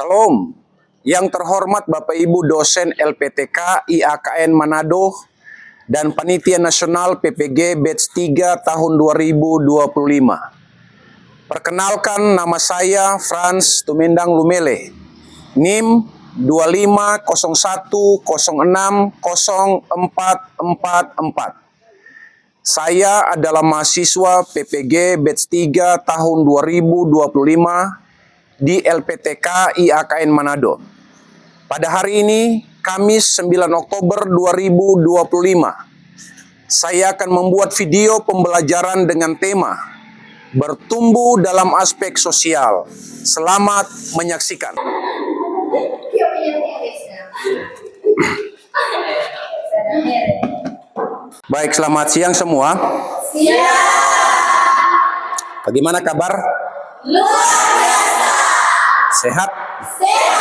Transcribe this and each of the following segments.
Salam. Yang terhormat Bapak Ibu dosen LPTK IAKN Manado dan Panitia Nasional PPG Batch 3 tahun 2025. Perkenalkan, nama saya Frans Tumendang Lumele, NIM 2501060444. Saya adalah mahasiswa PPG Batch 3 tahun 2025 di LPTK IAKN Manado. Pada hari ini, Kamis 9 Oktober 2025, saya akan membuat video pembelajaran dengan tema bertumbuh dalam aspek sosial. Selamat menyaksikan. Baik, selamat siang semua. Bagaimana kabar? Luar biasa. Sehat? Sehat.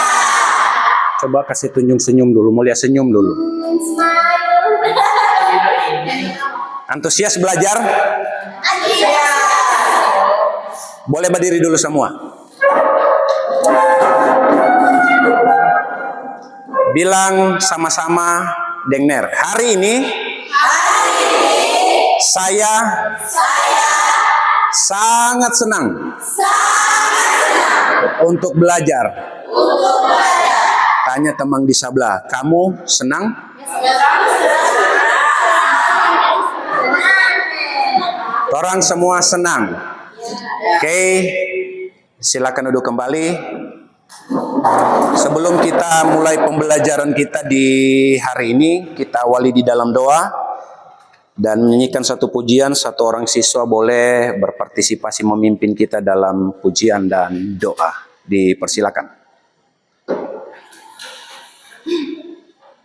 Coba kasih tunjuk senyum dulu, mulia senyum dulu. Smile. Antusias belajar? Iya. Boleh berdiri dulu semua. Bilang sama-sama Dengner. Hari ini saya sangat senang untuk belajar. Tanya teman di sebelah, kamu senang? Orang semua senang. Oke, silakan duduk kembali. Sebelum kita mulai pembelajaran kita di hari ini, kita awali di dalam doa dan menyanyikan satu pujian. Satu orang siswa boleh berpartisipasi memimpin kita dalam pujian dan doa. Dipersilakan.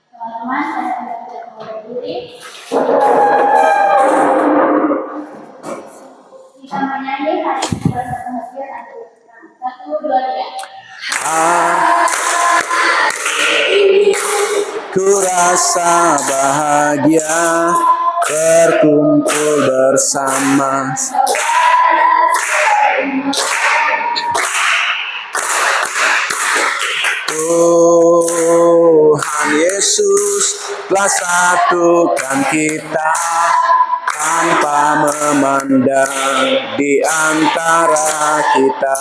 Teman-teman, saya tidak berdiri. Kita menyanyi hari ini bersama hadiah satu. 1, 2, 3. Ku rasa bahagia berkumpul bersama. Tuhan Yesus telah satukan kita tanpa memandang di antara kita.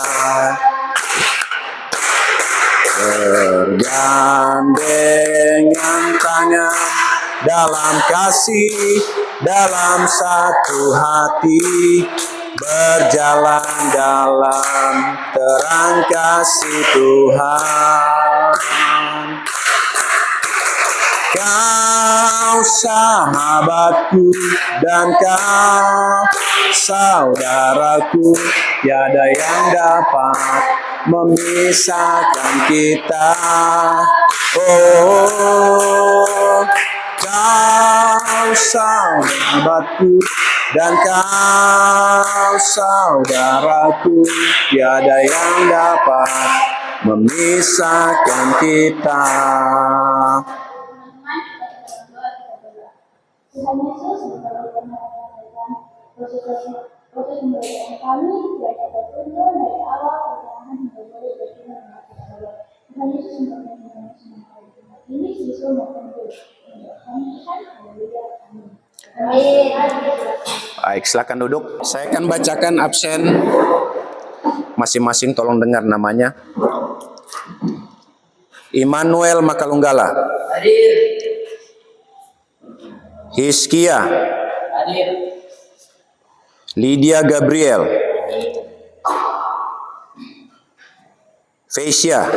Bergandengan tangan dalam kasih, dalam satu hati, berjalan dalam terang kasih Tuhan. Kau sahabatku dan kau saudaraku, tiada yang dapat memisahkan kita. Oh, kau sahabatku dan kau saudaraku, tiada yang dapat memisahkan kita. Tuhan Yesus berkata proses pembelajaran kami belajar bertumbuh dari awal perjalanan hingga boleh berjalan dengan Allah. Tuhan Yesus memberkati kami semua ini siswa maupun guru. Baik, silakan duduk. Saya akan bacakan absen masing-masing, tolong dengar namanya. Immanuel Makalunggala. Hadir. Hiskia. Hadir. Lydia Gabriel. Feisha.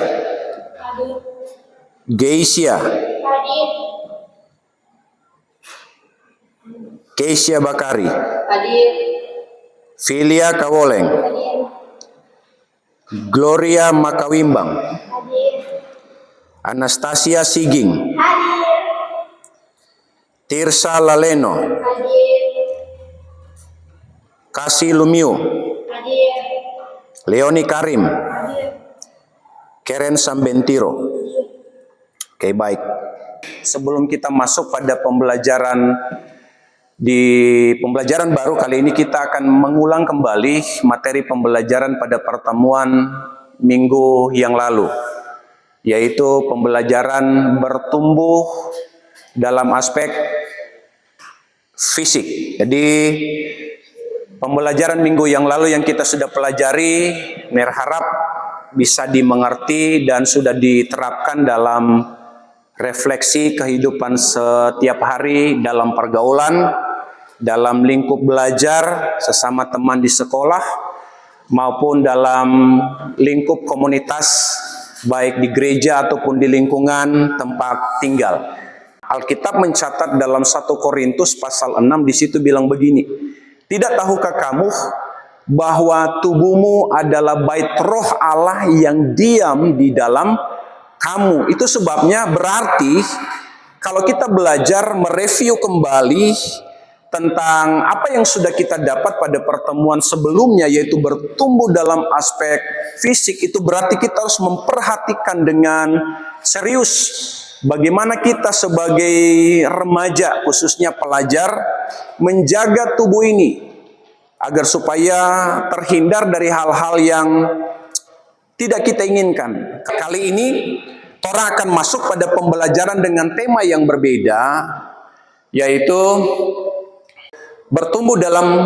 Geisha. Keisha Bakari. Hadir. Filia Kawoleng. Gloria Makawimbang. Anastasia Siging. Tirsa Laleno. Kasih Lumiu. Leoni Karim. Keren Sambentiro. Oke, baik. Sebelum kita masuk pada pembelajaran baru kali ini, kita akan mengulang kembali materi pembelajaran pada pertemuan minggu yang lalu. yaitu pembelajaran bertumbuh dalam aspek fisik. Jadi pembelajaran minggu yang lalu yang kita sudah pelajari, Mer harap bisa dimengerti dan sudah diterapkan dalam refleksi kehidupan setiap hari dalam pergaulan, dalam lingkup belajar sesama teman di sekolah, maupun dalam lingkup komunitas, baik di gereja ataupun di lingkungan tempat tinggal. Alkitab mencatat dalam 1 Korintus pasal 6 di situ bilang begini, "Tidak tahukah kamu bahwa tubuhmu adalah bait roh Allah yang diam di dalam kamu?" Itu sebabnya berarti kalau kita belajar mereview kembali tentang apa yang sudah kita dapat pada pertemuan sebelumnya, yaitu bertumbuh dalam aspek fisik, itu berarti kita harus memperhatikan dengan serius bagaimana kita sebagai remaja, khususnya pelajar, menjaga tubuh ini agar supaya terhindar dari hal-hal yang tidak kita inginkan. Kali ini Torah akan masuk pada pembelajaran dengan tema yang berbeda, yaitu bertumbuh dalam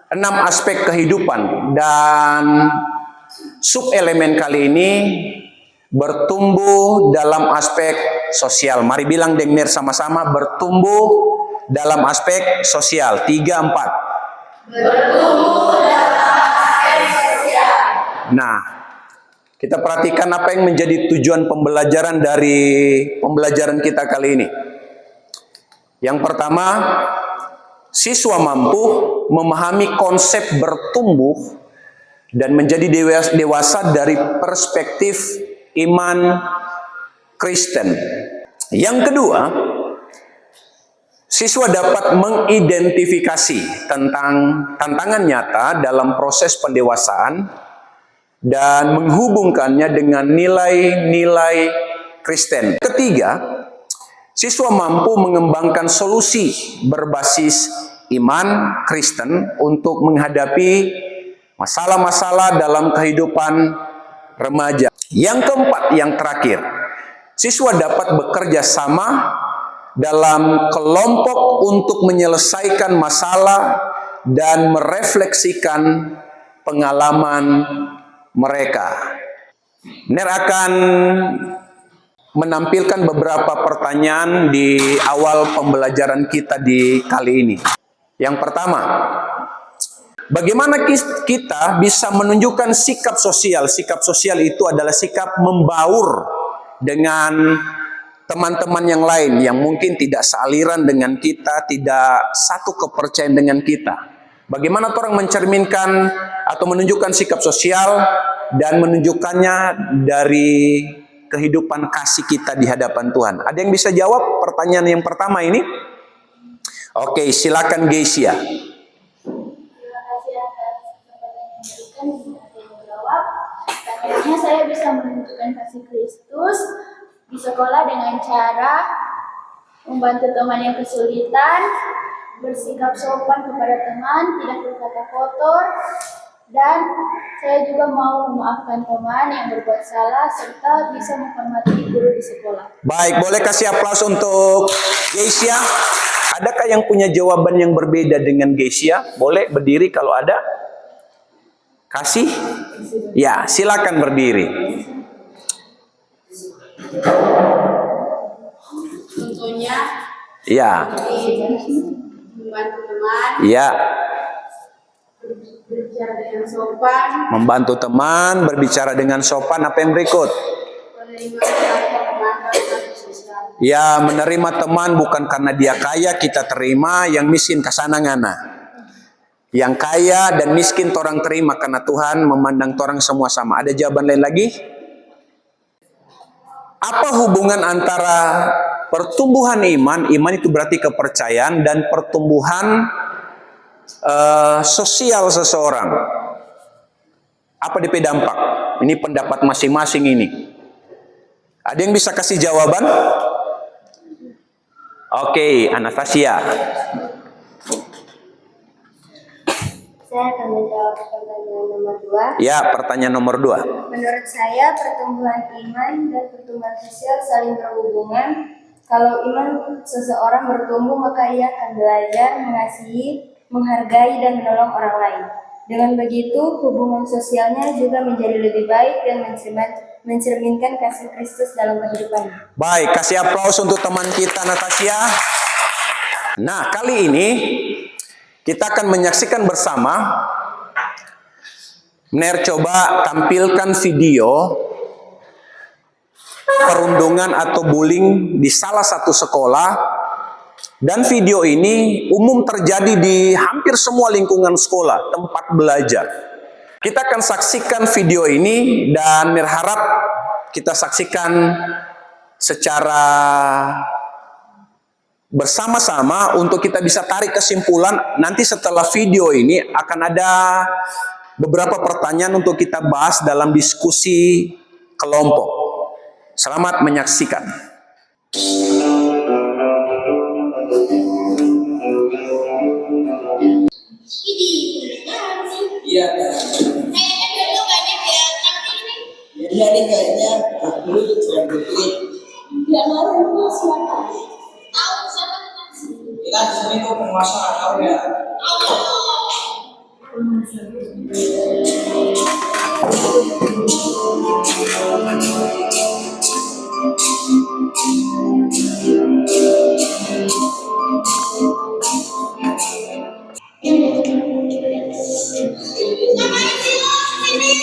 6 aspek kehidupan, dan subelemen kali ini bertumbuh dalam aspek sosial. Mari bilang dengar sama-sama, bertumbuh dalam aspek sosial. 3, 4. Bertumbuh dalam aspek sosial. Nah, kita perhatikan apa yang menjadi tujuan pembelajaran dari pembelajaran kita kali ini. Yang pertama, siswa mampu memahami konsep bertumbuh dan menjadi dewasa dari perspektif iman Kristen. Yang kedua, siswa dapat mengidentifikasi tentang tantangan nyata dalam proses pendewasaan dan menghubungkannya dengan nilai-nilai Kristen. Ketiga, siswa mampu mengembangkan solusi berbasis iman Kristen untuk menghadapi masalah-masalah dalam kehidupan remaja. Yang keempat, yang terakhir, siswa dapat bekerja sama dalam kelompok untuk menyelesaikan masalah dan merefleksikan pengalaman mereka. Ner akan menampilkan beberapa pertanyaan di awal pembelajaran kita di kali ini. Yang pertama, bagaimana kita bisa menunjukkan sikap sosial? Sikap sosial itu adalah sikap membaur dengan teman-teman yang lain yang mungkin tidak sealiran dengan kita, tidak satu kepercayaan dengan kita. Bagaimana orang mencerminkan atau menunjukkan sikap sosial dan menunjukkannya dari kehidupan kasih kita di hadapan Tuhan? Ada yang bisa jawab pertanyaan yang pertama ini? Oke, silakan Geisia. Terima kasih atas kesempatan yang diberikan untuk saya menjawab. Akhirnya saya bisa menunjukkan kasih Kristus di sekolah dengan cara membantu teman yang kesulitan, bersikap sopan kepada teman, tidak berkata kotor, dan saya juga mau memaafkan teman yang berbuat salah serta bisa menghormati guru di sekolah. Baik, boleh kasih aplaus untuk Geisia. Adakah yang punya jawaban yang berbeda dengan Geisia? Boleh berdiri kalau ada. Kasih? Ya, silakan berdiri. Contohnya, Ya, membantu teman, ya. berbicara dengan sopan, Membantu teman, berbicara dengan sopan. Apa yang berikut? menerima teman dan sosial. Ya, menerima teman bukan karena dia kaya kita terima, yang miskin kasana ngana. Yang kaya dan miskin torang terima karena Tuhan memandang torang semua sama. Ada jawaban lain lagi? Apa hubungan antara pertumbuhan iman, iman itu berarti kepercayaan, dan pertumbuhan sosial seseorang? Apa DP dampak? Ini pendapat masing-masing ini. Ada yang bisa kasih jawaban? Oke, Anastasia. Saya akan menjawab pertanyaan nomor 2. Ya, pertanyaan nomor 2. Menurut saya, pertumbuhan iman dan pertumbuhan sosial saling berhubungan. Kalau iman seseorang bertumbuh, maka ia akan belajar mengasihi, menghargai, dan menolong orang lain. Dengan begitu, hubungan sosialnya juga menjadi lebih baik dan mencerminkan kasih Kristus dalam kehidupannya. Baik, kasih aplaus untuk teman kita Natasha. Nah, kali ini kita akan menyaksikan bersama. Ner, coba tampilkan video perundungan atau bullying di salah satu sekolah. Dan video ini umum terjadi di hampir semua lingkungan sekolah, tempat belajar. Kita akan saksikan video ini dan Ner harap kita saksikan secara bersama-sama untuk kita bisa tarik kesimpulan. Nanti setelah video ini akan ada beberapa pertanyaan untuk kita bahas dalam diskusi kelompok. Selamat menyaksikan. Iya. Kayaknya dulu banyak ya, tapi ini Iya nih kayaknya dulu sudah betul. dia baru siapa? Tahu siapa? Kita di sini tuh penguasa tahu ya.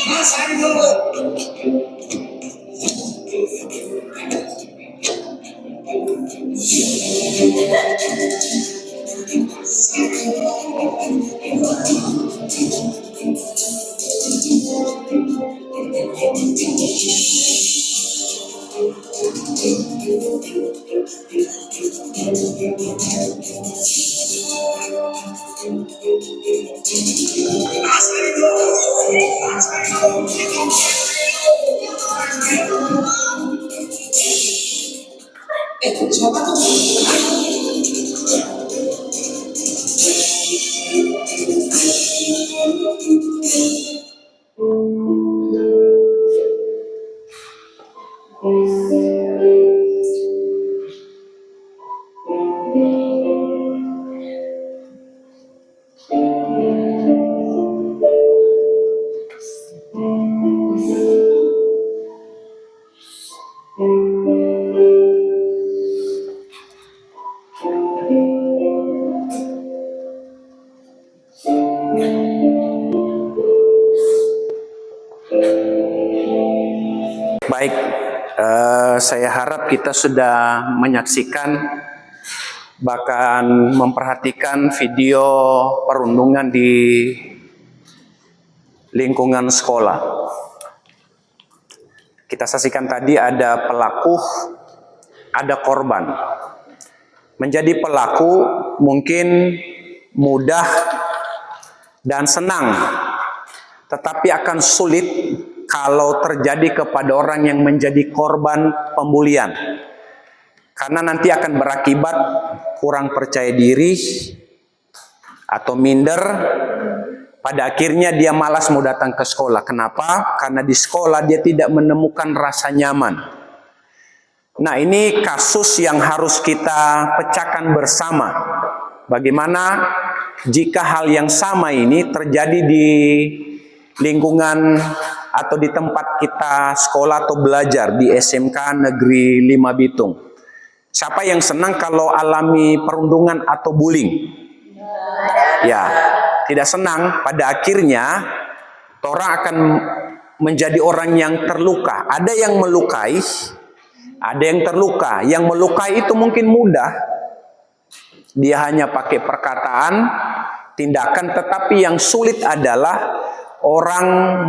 Masa dulu. Siapa tuh? Baik, saya harap kita sudah menyaksikan bahkan memperhatikan video perundungan di lingkungan sekolah. Kita saksikan tadi ada pelaku, ada korban. Menjadi pelaku mungkin mudah dan senang, tetapi akan sulit kalau terjadi kepada orang yang menjadi korban pembulian. Karena nanti akan berakibat kurang percaya diri atau minder. Pada akhirnya dia malas mau datang ke sekolah. Kenapa? Karena di sekolah dia tidak menemukan rasa nyaman. Nah, ini kasus yang harus kita pecahkan bersama. Bagaimana jika hal yang sama ini terjadi di lingkungan atau di tempat kita sekolah atau belajar di SMK Negeri 5 Bitung. Siapa yang senang kalau alami perundungan atau bullying? Ya, tidak senang. Pada akhirnya orang akan menjadi orang yang terluka. Ada yang melukai, ada yang terluka. Yang melukai itu mungkin mudah. Dia hanya pakai perkataan, tindakan, tetapi yang sulit adalah orang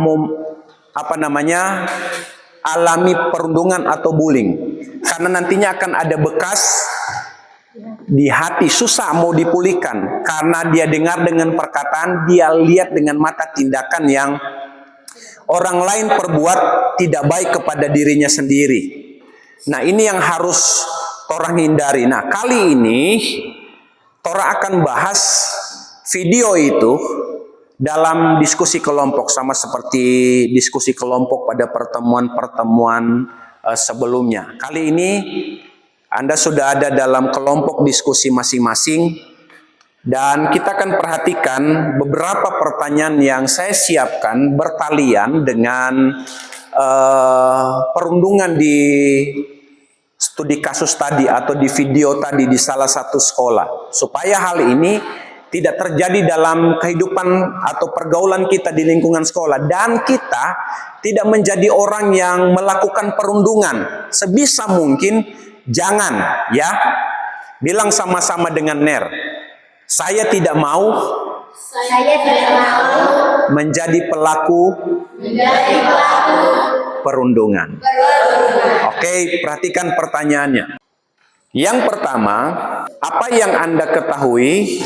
alami perundungan atau bullying. Karena nantinya akan ada bekas di hati, susah mau dipulihkan. Karena dia dengar dengan perkataan, dia lihat dengan mata tindakan yang orang lain perbuat tidak baik kepada dirinya sendiri. Nah, ini yang harus orang hindari. Nah, kali ini orang akan bahas video itu dalam diskusi kelompok, sama seperti diskusi kelompok pada pertemuan-pertemuan sebelumnya. Kali ini Anda sudah ada dalam kelompok diskusi masing-masing, dan kita akan perhatikan beberapa pertanyaan yang saya siapkan bertalian dengan perundungan di studi kasus tadi atau di video tadi di salah satu sekolah, supaya hal ini tidak terjadi dalam kehidupan atau pergaulan kita di lingkungan sekolah, dan kita tidak menjadi orang yang melakukan perundungan. Sebisa mungkin jangan, ya. Bilang sama-sama dengan Ner, saya tidak mau menjadi pelaku perundungan. Oke, perhatikan pertanyaannya. Yang pertama, apa yang Anda ketahui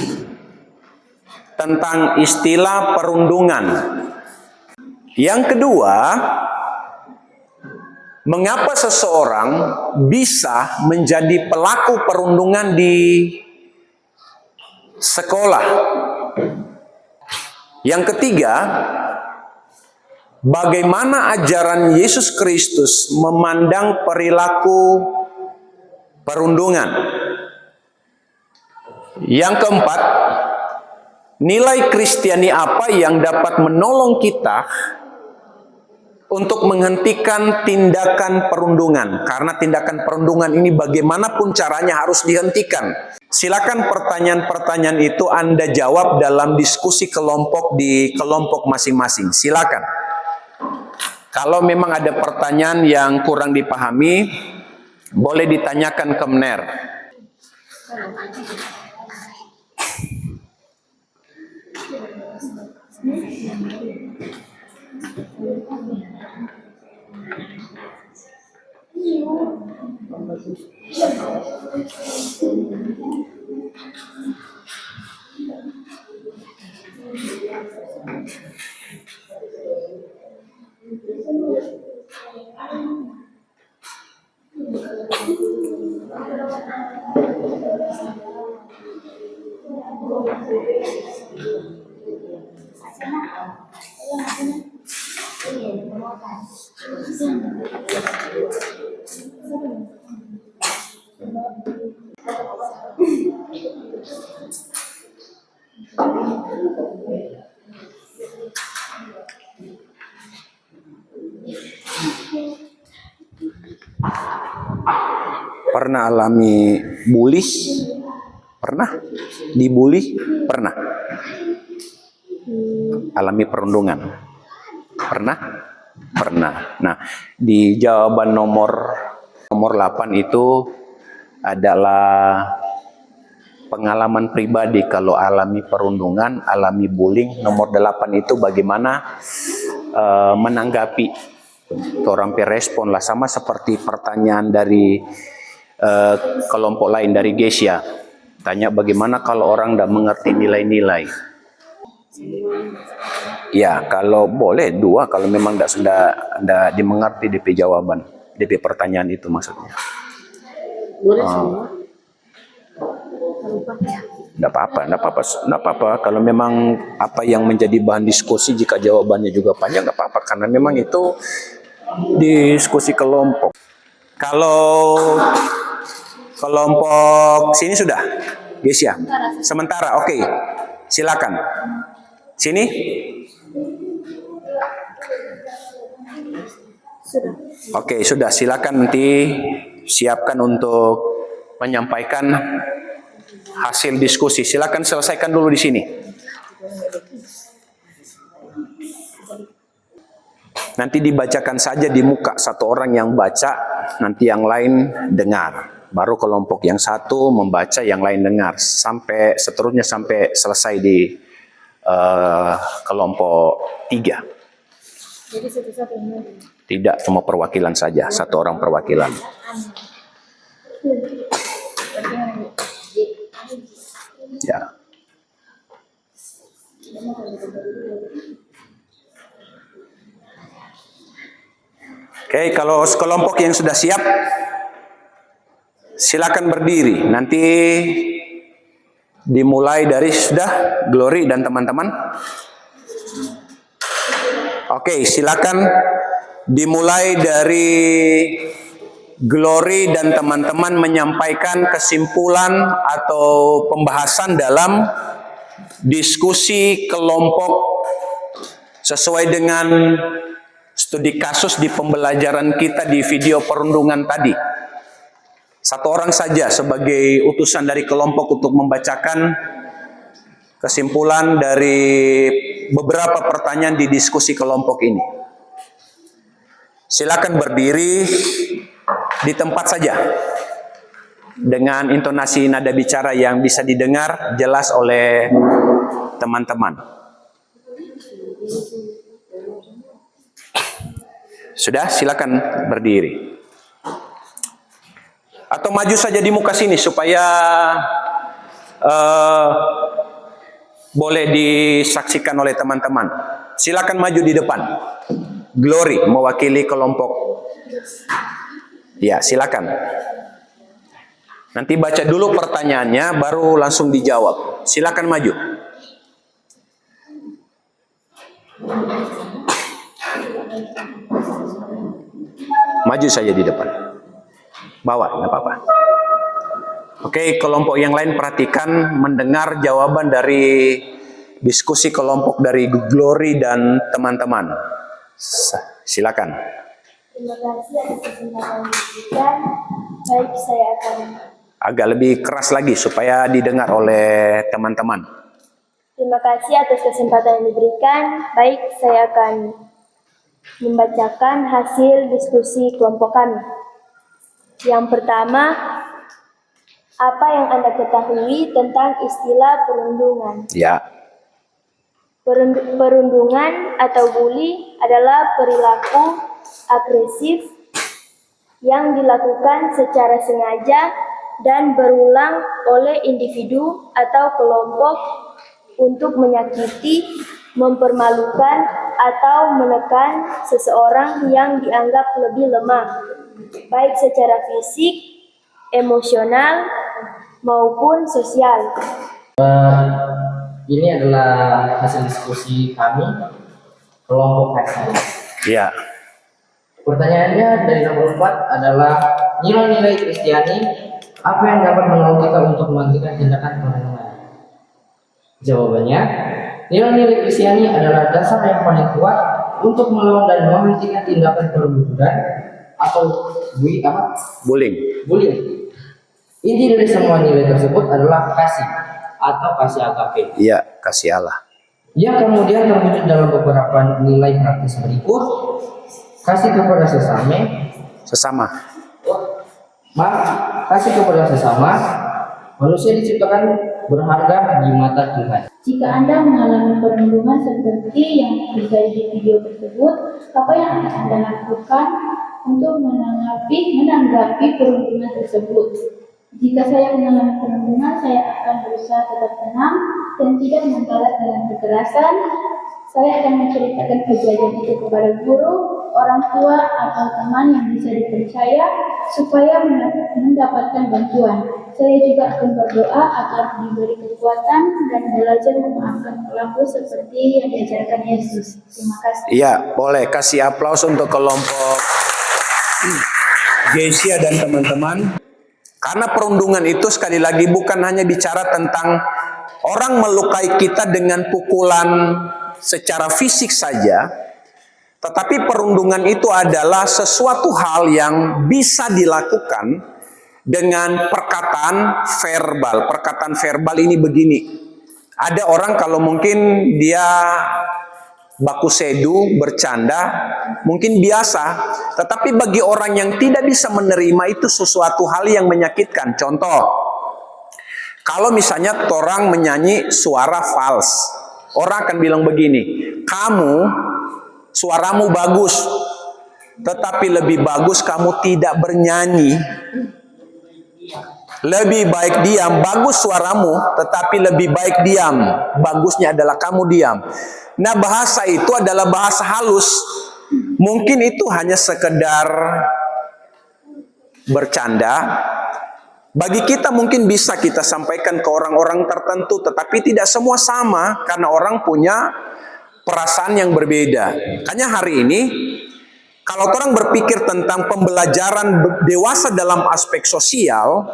tentang istilah perundungan? Yang kedua, mengapa seseorang bisa menjadi pelaku perundungan di sekolah? Yang ketiga, bagaimana ajaran Yesus Kristus memandang perilaku perundungan? Yang keempat, nilai Kristiani apa yang dapat menolong kita untuk menghentikan tindakan perundungan? Karena tindakan perundungan ini bagaimanapun caranya harus dihentikan. Silakan pertanyaan-pertanyaan itu Anda jawab dalam diskusi kelompok di kelompok masing-masing. Silakan. Kalau memang ada pertanyaan yang kurang dipahami, boleh ditanyakan ke Mner. Pernah alami bully? Pernah? Dibully? Pernah? Alami perundungan? Pernah? Pernah. Nah, di jawaban nomor 8 itu adalah pengalaman pribadi kalau alami perundungan, alami bullying. Nomor 8 itu bagaimana menanggapi. Orang respon lah, sama seperti pertanyaan dari kelompok lain dari Gesia. Tanya bagaimana kalau orang tidak mengerti nilai-nilai. Ya, kalau boleh 2, kalau memang tidak dimengerti DP jawaban, DP pertanyaan itu maksudnya. Boleh semua. Tidak apa-apa. Kalau memang apa yang menjadi bahan diskusi, jika jawabannya juga panjang, tidak apa-apa. Karena memang itu diskusi kelompok. Kalau kelompok sini sudah, Gesia. Sementara, oke. Silakan. Sini. Oke, sudah. Silakan nanti siapkan untuk menyampaikan hasil diskusi. Silakan selesaikan dulu di sini. Nanti dibacakan saja di muka, satu orang yang baca, nanti yang lain dengar. Baru kelompok yang satu membaca, yang lain dengar. Sampai seterusnya sampai selesai di kelompok 3. Jadi satu-satunya. Tidak, cuma perwakilan saja, satu orang perwakilan. Ya. Oke, kalau kelompok yang sudah siap, silakan berdiri. Nanti dimulai dari sudah Glory dan teman-teman. Oke, silakan dimulai dari Glory dan teman-teman menyampaikan kesimpulan atau pembahasan dalam diskusi kelompok sesuai dengan studi kasus di pembelajaran kita di video perundungan tadi. Satu orang saja sebagai utusan dari kelompok untuk membacakan kesimpulan dari beberapa pertanyaan di diskusi kelompok ini. Silakan berdiri di tempat saja dengan intonasi nada bicara yang bisa didengar jelas oleh teman-teman. Sudah, silakan berdiri. Atau maju saja di muka sini supaya boleh disaksikan oleh teman-teman. Silakan maju di depan. Glory mewakili kelompok. Ya, silakan. Nanti baca dulu pertanyaannya, baru langsung dijawab. Silakan maju. Maju saja di depan. Bawa, nggak apa-apa. Oke, kelompok yang lain perhatikan mendengar jawaban dari diskusi kelompok dari Glory dan teman-teman. Silakan. Terima kasih atas kesempatan yang diberikan. Baik, saya akan Agak lebih keras lagi supaya didengar oleh teman-teman. Terima kasih atas kesempatan yang diberikan. Baik, saya akan membacakan hasil diskusi kelompok kami. Yang pertama, apa yang Anda ketahui tentang istilah perundungan? Ya, Perundungan atau bully adalah perilaku agresif yang dilakukan secara sengaja dan berulang oleh individu atau kelompok untuk menyakiti, mempermalukan, atau menekan seseorang yang dianggap lebih lemah, baik secara fisik, emosional, maupun sosial. Ini adalah hasil diskusi kami kelompok hasil. ya, Pertanyaannya dari nomor 4 adalah nilai-nilai Kristiani apa yang dapat menolong kita untuk menghentikan tindakan perundungan? Jawabannya, nilai-nilai Kristiani adalah dasar yang paling kuat untuk melawan dan menghentikan tindakan perburuan atau bullying. bullying. Inti dari semua nilai tersebut adalah kasih atau kasih agape. Iya, kasih Allah. Yang kemudian terwujud dalam beberapa nilai praktis berikut: kasih kepada Sesama. kasih kepada sesama. Manusia diciptakan berharga di mata Tuhan. Jika Anda mengalami perundungan seperti yang terjadi di video tersebut, apa yang akan Anda lakukan untuk menanggapi perundungan tersebut? Jika saya mengalami perundungan, saya akan berusaha tetap tenang dan tidak membalas dengan kekerasan. Saya akan menceritakan kejadian itu kepada guru, orang tua, atau teman yang bisa dipercaya supaya mendapatkan bantuan. Saya juga akan berdoa agar diberi kekuatan dan belajar memaafkan pelaku seperti yang diajarkan Yesus. Terima kasih. Iya, boleh kasih aplaus untuk kelompok Gesia dan teman-teman. Karena perundungan itu sekali lagi bukan hanya bicara tentang orang melukai kita dengan pukulan secara fisik saja, tetapi perundungan itu adalah sesuatu hal yang bisa dilakukan dengan perkataan verbal. Perkataan verbal ini begini. Ada orang kalau mungkin dia baku sedu, bercanda, mungkin biasa. Tetapi bagi orang yang tidak bisa menerima itu sesuatu hal yang menyakitkan. Contoh, kalau misalnya orang menyanyi suara fals, orang akan bilang begini, kamu suaramu bagus, tetapi lebih bagus kamu tidak bernyanyi. Lebih baik diam, bagus suaramu, tetapi lebih baik diam. Bagusnya adalah kamu diam. Nah, bahasa itu adalah bahasa halus. Mungkin itu hanya sekedar bercanda. Bagi kita mungkin bisa kita sampaikan ke orang-orang tertentu, tetapi tidak semua sama karena orang punya perasaan yang berbeda. Makanya hari ini kalau orang berpikir tentang pembelajaran dewasa dalam aspek sosial,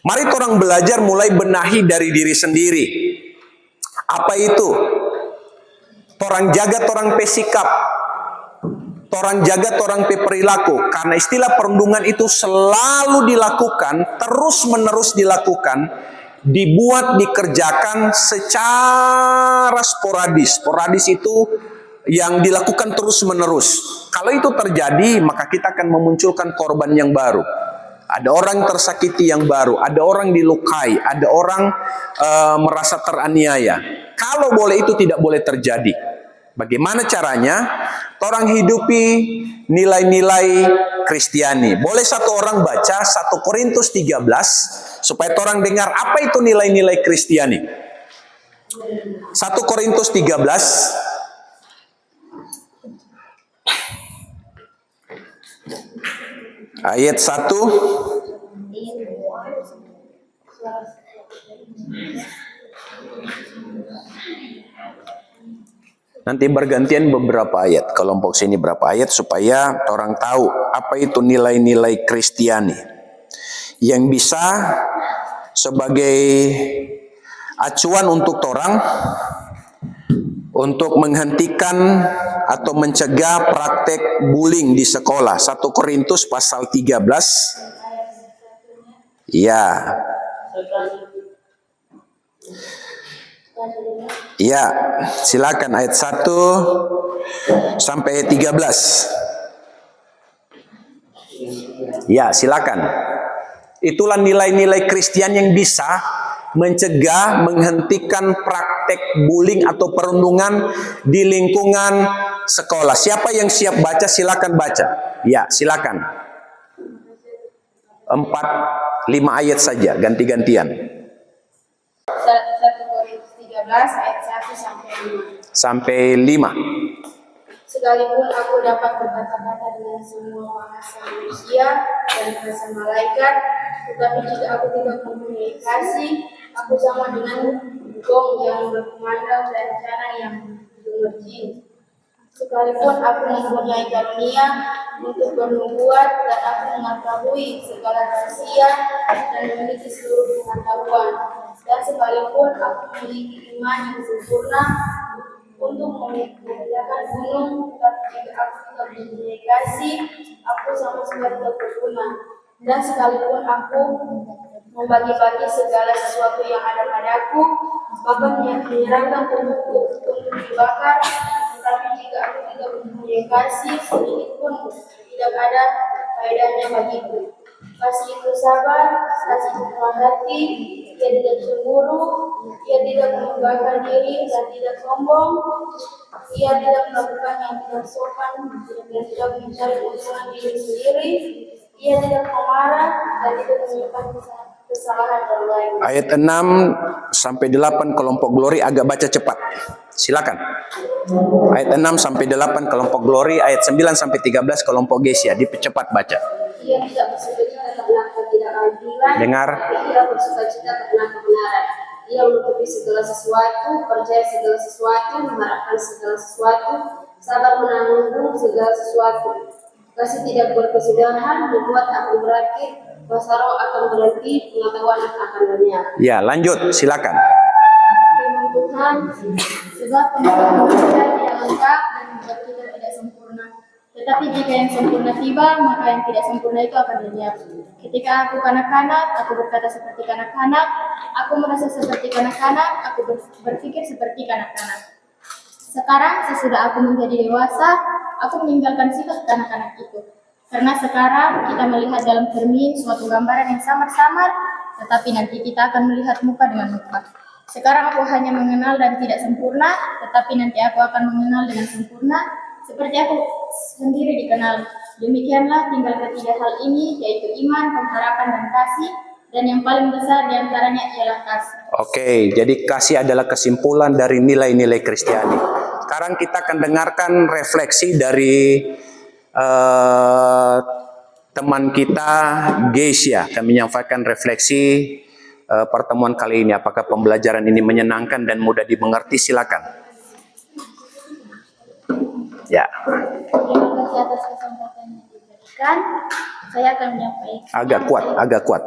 mari orang belajar mulai benahi dari diri sendiri. Apa itu? Orang jaga orang pesikap, orang jaga orang perilaku. Karena istilah perundungan itu selalu dilakukan, terus menerus dilakukan, dibuat, dikerjakan secara sporadis. Sporadis itu yang dilakukan terus menerus. Kalau itu terjadi, maka kita akan memunculkan korban yang baru. Ada orang tersakiti yang baru, ada orang dilukai, ada orang merasa teraniaya. Kalau boleh itu tidak boleh terjadi. Bagaimana caranya? Orang hidupi nilai-nilai Kristiani. Boleh satu orang baca 1 Korintus 13 supaya orang dengar apa itu nilai-nilai Kristiani. 1 Korintus 13 ayat 1. Nanti bergantian beberapa ayat, kelompok sini berapa ayat supaya orang tahu apa itu nilai-nilai Kristiani yang bisa sebagai acuan untuk orang untuk menghentikan atau mencegah praktek bullying di sekolah. 1 Korintus pasal 13. Ya. Ya, silakan ayat 1 sampai 13. Ya, silakan. Itulah nilai-nilai Kristen yang bisa mencegah, menghentikan praktek bullying atau perundungan di lingkungan sekolah. Siapa yang siap baca, silakan baca. Ya, silakan. 4-5 ayat saja, ganti-gantian. 1 Korintus 13 ayat 1 sampai 5. Sampai 5. Sekalipun aku dapat berkata-kata dengan semua bahasa manusia dan bahasa malaikat, tetapi jika aku tidak mempunyai kasih, aku sama dengan gong yang berkumandang dan canang yang gemercik. Sekalipun aku mempunyai karunia untuk bernubuat dan aku mengetahui segala rahasia dan memiliki seluruh pengetahuan, dan sekalipun aku memiliki iman yang sempurna untuk memindahkan gunung, tetapi jika aku tidak mempunyai kasih, aku sama sekali tidak berguna. Dan sekalipun aku membagi-bagi segala sesuatu yang ada padaku, bahkan menyerahkan tubuhku untuk dibakar, tetapi jika aku tidak mempunyai kasih, sedikit pun tidak ada faedahnya bagiku. Kasih itu sabar, kasih itu murah hati, ia tidak cemburu, ia tidak membanggakan diri dan tidak sombong, ia tidak melakukan yang tidak sopan dan tidak mencari keuntungan diri sendiri, ia tidak memarah dan tidak menyimpan kesalahan orang lain. Ayat 6 sampai 8 kelompok Glory agak baca cepat. Silakan. Ayat 6 sampai 8 kelompok Glory, ayat 9 sampai 13 kelompok Gesia. Dipercepat baca. Ia tidak bersukacita karena ketidakadilan, Dengar. tapi ia bersukacita karena kebenaran. Ia menutupi segala sesuatu, percaya segala sesuatu, mengharapkan segala sesuatu, sabar menanggung segala sesuatu. Kasih tidak berkesudahan, membuat akan berakhir, bahasa roh akan berhenti, pengetahuan akan banyak. Ya, lanjut. Silakan. Firman Tuhan, sebab pengetahuan manusia tidak lengkap dan membuat kita tidak sempurna. Tetapi jika yang sempurna tiba, maka yang tidak sempurna itu akan lenyap. Ketika aku kanak-kanak, aku berkata seperti kanak-kanak, aku merasa seperti kanak-kanak, aku berpikir seperti kanak-kanak. Sekarang sesudah aku menjadi dewasa, aku meninggalkan sifat kanak-kanak itu. Karena sekarang kita melihat dalam cermin suatu gambaran yang samar-samar, tetapi nanti kita akan melihat muka dengan muka. Sekarang aku hanya mengenal dan tidak sempurna, tetapi nanti aku akan mengenal dengan sempurna, seperti aku sendiri dikenal. Demikianlah tinggal ketiga hal ini, yaitu iman, pengharapan, dan kasih. Dan yang paling besar diantaranya ialah kasih. Oke, jadi kasih adalah kesimpulan dari nilai-nilai Kristiani. Sekarang kita akan dengarkan refleksi dari teman kita Gesia. Kami menyampaikan refleksi pertemuan kali ini. Apakah pembelajaran ini menyenangkan dan mudah dimengerti? Silakan. Ya, Terima kasih atas kesempatan yang diberikan. Saya akan menyampaikan. agak kuat.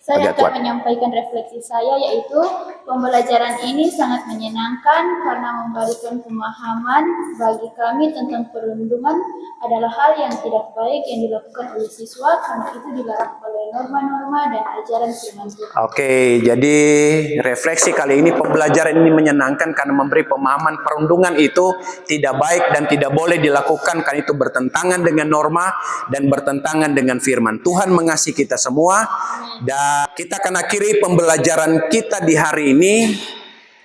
Saya Agak akan kuat. menyampaikan refleksi saya, yaitu pembelajaran ini sangat menyenangkan karena memberikan pemahaman bagi kami tentang perundungan adalah hal yang tidak baik yang dilakukan oleh siswa karena itu dilarang oleh norma-norma dan ajaran firman Tuhan. Oke, jadi refleksi kali ini pembelajaran ini menyenangkan karena memberi pemahaman perundungan itu tidak baik dan tidak boleh dilakukan karena itu bertentangan dengan norma dan bertentangan dengan firman. Tuhan mengasihi kita semua dan kita akan akhiri pembelajaran kita di hari ini.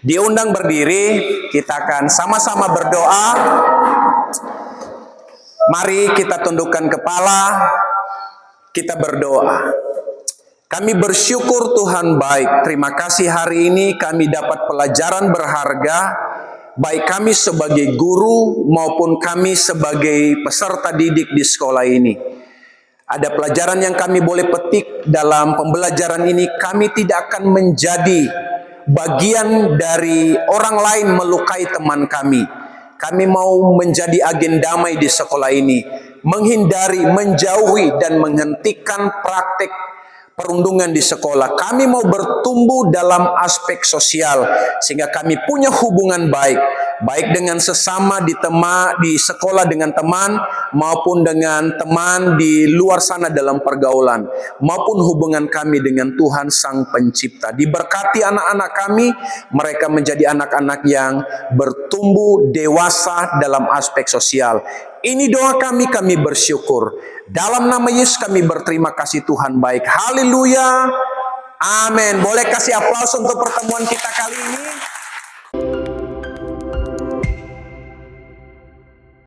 Diundang berdiri, kita akan sama-sama berdoa. Mari kita tundukkan kepala, kita berdoa. Kami bersyukur Tuhan baik. Terima kasih hari ini kami dapat pelajaran berharga. Baik kami sebagai guru maupun kami sebagai peserta didik di sekolah ini. Ada pelajaran yang kami boleh petik dalam pembelajaran ini. Kami tidak akan menjadi bagian dari orang lain melukai teman kami. Kami mau menjadi agen damai di sekolah ini. Menghindari, menjauhi, dan menghentikan praktek perundungan di sekolah. Kami mau bertumbuh dalam aspek sosial sehingga kami punya hubungan baik, baik dengan sesama di sekolah dengan teman maupun dengan teman di luar sana dalam pergaulan, maupun hubungan kami dengan Tuhan Sang Pencipta. Diberkati anak-anak kami, mereka menjadi anak-anak yang bertumbuh dewasa dalam aspek sosial. Ini doa kami bersyukur. Dalam nama Yesus kami berterima kasih Tuhan baik. Haleluya. Amin. Boleh kasih aplaus untuk pertemuan kita kali ini.